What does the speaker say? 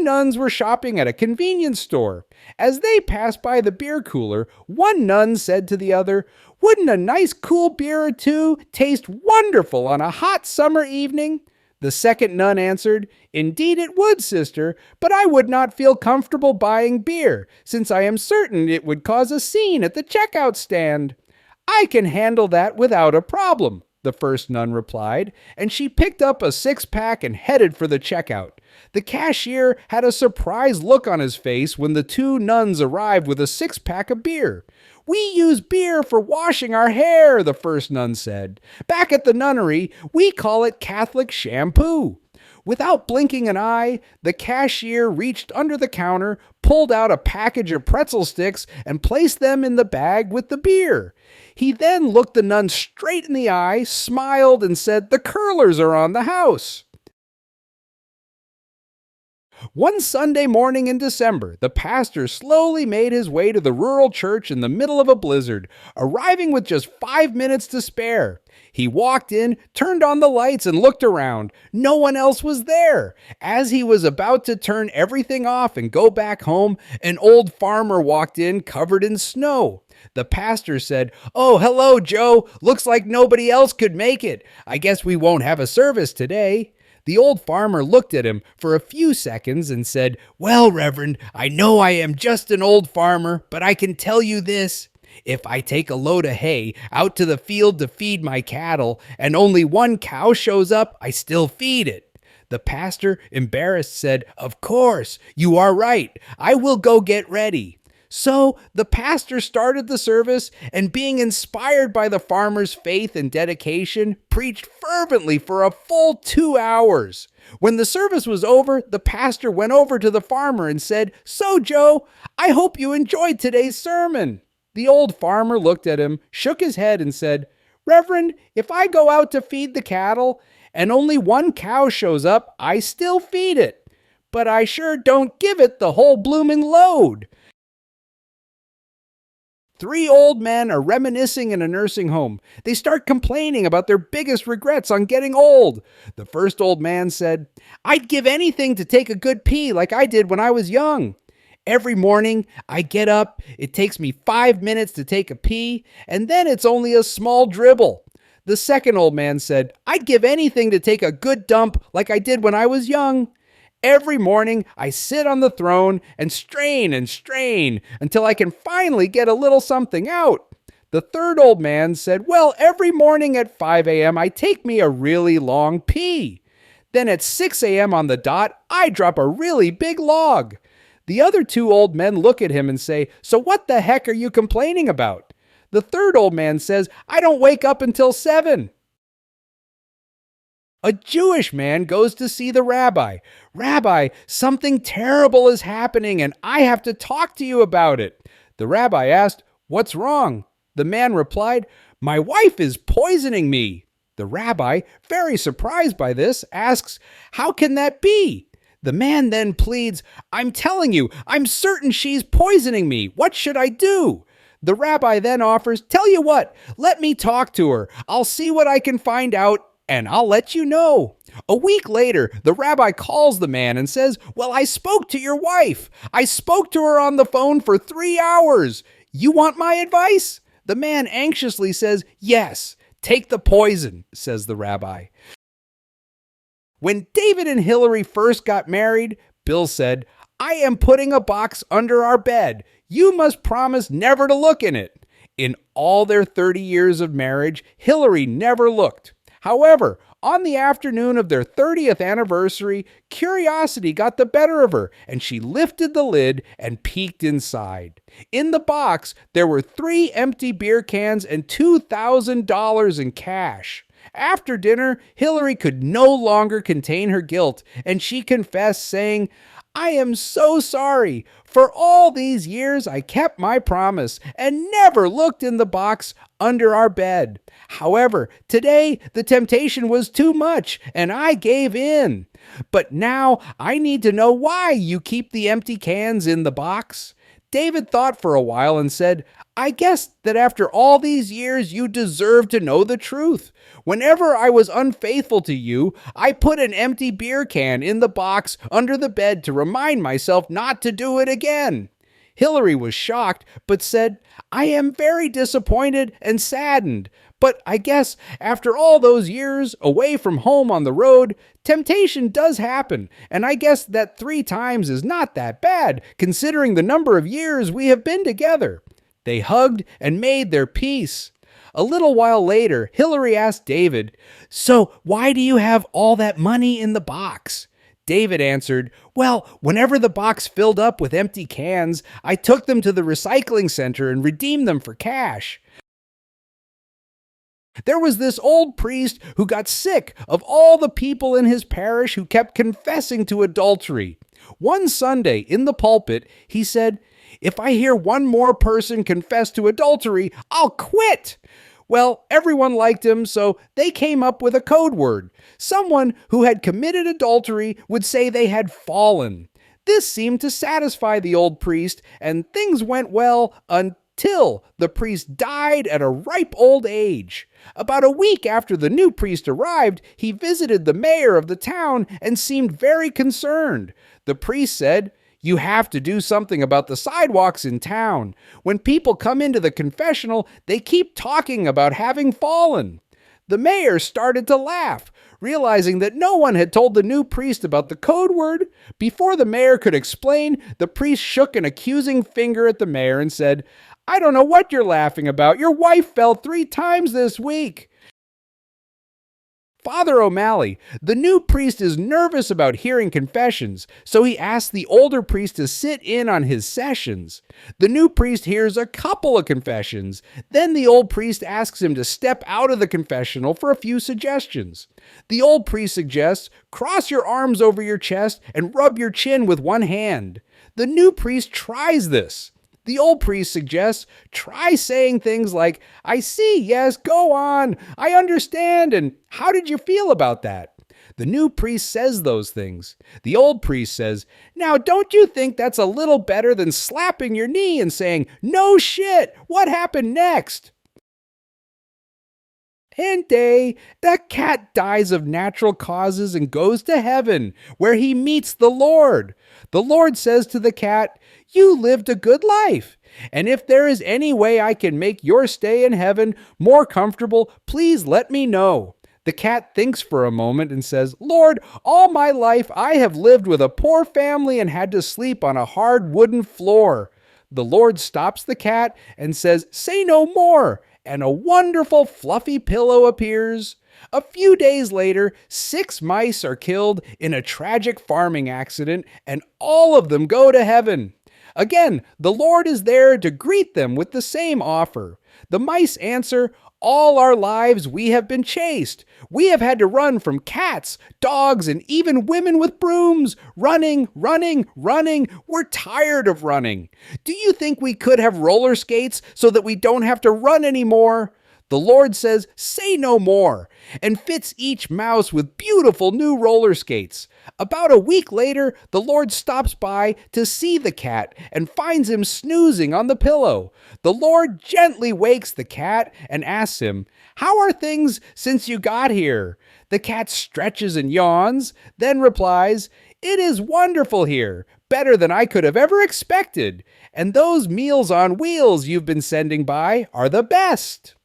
nuns were shopping at a convenience store. As they passed by the beer cooler, one nun said to the other, "Wouldn't a nice cool beer or two taste wonderful on a hot summer evening?" The second nun answered, "Indeed it would, sister, but I would not feel comfortable buying beer, since I am certain it would cause a scene at the checkout stand." "I can handle that without a problem," the first nun replied, and she picked up a six-pack and headed for the checkout. The cashier had a surprised look on his face when the two nuns arrived with a six-pack of beer. "We use beer for washing our hair," the first nun said. "Back at the nunnery, we call it Catholic Shampoo." Without blinking an eye, the cashier reached under the counter, pulled out a package of pretzel sticks, and placed them in the bag with the beer. He then looked the nun straight in the eye, smiled, and said, "The curlers are on the house." One Sunday morning in December, the pastor slowly made his way to the rural church in the middle of a blizzard, arriving with just 5 minutes to spare. He walked in, turned on the lights, and looked around. No one else was there. As he was about to turn everything off and go back home, an old farmer walked in covered in snow. The pastor said, "Oh, hello, Joe. Looks like nobody else could make it. I guess we won't have a service today." The old farmer looked at him for a few seconds and said, "Well, Reverend, I know I am just an old farmer, but I can tell you this. If I take a load of hay out to the field to feed my cattle and only one cow shows up, I still feed it." The pastor, embarrassed, said, "Of course, you are right. I will go get ready." So the pastor started the service and, being inspired by the farmer's faith and dedication, preached fervently for a full 2 hours. When the service was over, the pastor went over to the farmer and said, "So, Joe, I hope you enjoyed today's sermon." The old farmer looked at him, shook his head, and said, "Reverend, if I go out to feed the cattle and only one cow shows up, I still feed it. But I sure don't give it the whole blooming load." 3 old men are reminiscing in a nursing home. They start complaining about their biggest regrets on getting old. The first old man said, "I'd give anything to take a good pee like I did when I was young. Every morning I get up, it takes me 5 minutes to take a pee, and then it's only a small dribble." The second old man said, "I'd give anything to take a good dump like I did when I was young. Every morning I sit on the throne and strain until I can finally get a little something out." The third old man said, "Well, every morning at 5 a.m. I take me a really long pee. Then at 6 a.m. on the dot, I drop a really big log." The other 2 old men look at him and say, "So what the heck are you complaining about?" The third old man says, "I don't wake up until 7. A Jewish man goes to see the rabbi. "Rabbi, something terrible is happening and I have to talk to you about it." The rabbi asked, "What's wrong?" The man replied, "My wife is poisoning me." The rabbi, very surprised by this, asks, "How can that be?" The man then pleads, "I'm telling you, I'm certain she's poisoning me. What should I do?" The rabbi then offers, "Tell you what, let me talk to her. I'll see what I can find out, and I'll let you know." A week later, the rabbi calls the man and says, "Well, I spoke to your wife. I spoke to her on the phone for 3 hours. You want my advice?" The man anxiously says, "Yes, take the poison," says the rabbi. When David and Hillary first got married, Bill said, "I am putting a box under our bed. You must promise never to look in it." In all their 30 years of marriage, Hillary never looked. However, on the afternoon of their 30th anniversary, curiosity got the better of her, and she lifted the lid and peeked inside. In the box, there were 3 empty beer cans and $2,000 in cash. After dinner, Hillary could no longer contain her guilt, and she confessed, saying, "I am so sorry. For all these years, I kept my promise and never looked in the box under our bed. However, today the temptation was too much and I gave in. But now I need to know why you keep the empty cans in the box." David thought for a while and said, I guess that after all these years you deserve to know the truth. Whenever I was unfaithful to you, I put an empty beer can in the box under the bed to remind myself not to do it again. Hillary was shocked, but said, I am very disappointed and saddened. But I guess after all those years away from home on the road, temptation does happen, and I guess that 3 times is not that bad, considering the number of years we have been together. They hugged and made their peace. A little while later, Hillary asked David, So why do you have all that money in the box? David answered, Well, whenever the box filled up with empty cans, I took them to the recycling center and redeemed them for cash. There was this old priest who got sick of all the people in his parish who kept confessing to adultery. One Sunday in the pulpit, he said, If I hear one more person confess to adultery, I'll quit. Well, everyone liked him, so they came up with a code word. Someone who had committed adultery would say they had fallen. This seemed to satisfy the old priest, and things went well until the priest died at a ripe old age. About a week after the new priest arrived, he visited the mayor of the town and seemed very concerned. The priest said, You have to do something about the sidewalks in town. When people come into the confessional, they keep talking about having fallen. The mayor started to laugh, realizing that no one had told the new priest about the code word. Before the mayor could explain, the priest shook an accusing finger at the mayor and said, I don't know what you're laughing about. Your wife fell 3 times this week. Father O'Malley, the new priest, is nervous about hearing confessions, so he asks the older priest to sit in on his sessions. The new priest hears a couple of confessions. Then the old priest asks him to step out of the confessional for a few suggestions. The old priest suggests, cross your arms over your chest and rub your chin with one hand. The new priest tries this. The old priest suggests, try saying things like, I see, yes, go on, I understand, and how did you feel about that? The new priest says those things. The old priest says, now don't you think that's a little better than slapping your knee and saying, no shit, what happened next? And the cat dies of natural causes and goes to heaven, where he meets the Lord. The Lord says to the cat, you lived a good life, and if there is any way I can make your stay in heaven more comfortable, please let me know. The cat thinks for a moment and says, Lord, all my life I have lived with a poor family and had to sleep on a hard wooden floor. The Lord stops the cat and says, say no more. And a wonderful fluffy pillow appears. A few days later, 6 mice are killed in a tragic farming accident, and all of them go to heaven. Again, the Lord is there to greet them with the same offer. The mice answer, all our lives we have been chased. We have had to run from cats, dogs, and even women with brooms. Running, running, running. We're tired of running. Do you think we could have roller skates so that we don't have to run anymore? The Lord says, say no more, and fits each mouse with beautiful new roller skates. About a week later, the Lord stops by to see the cat and finds him snoozing on the pillow. The Lord gently wakes the cat and asks him, how are things since you got here? The cat stretches and yawns, then replies, it is wonderful here, better than I could have ever expected, and those meals on wheels you've been sending by are the best.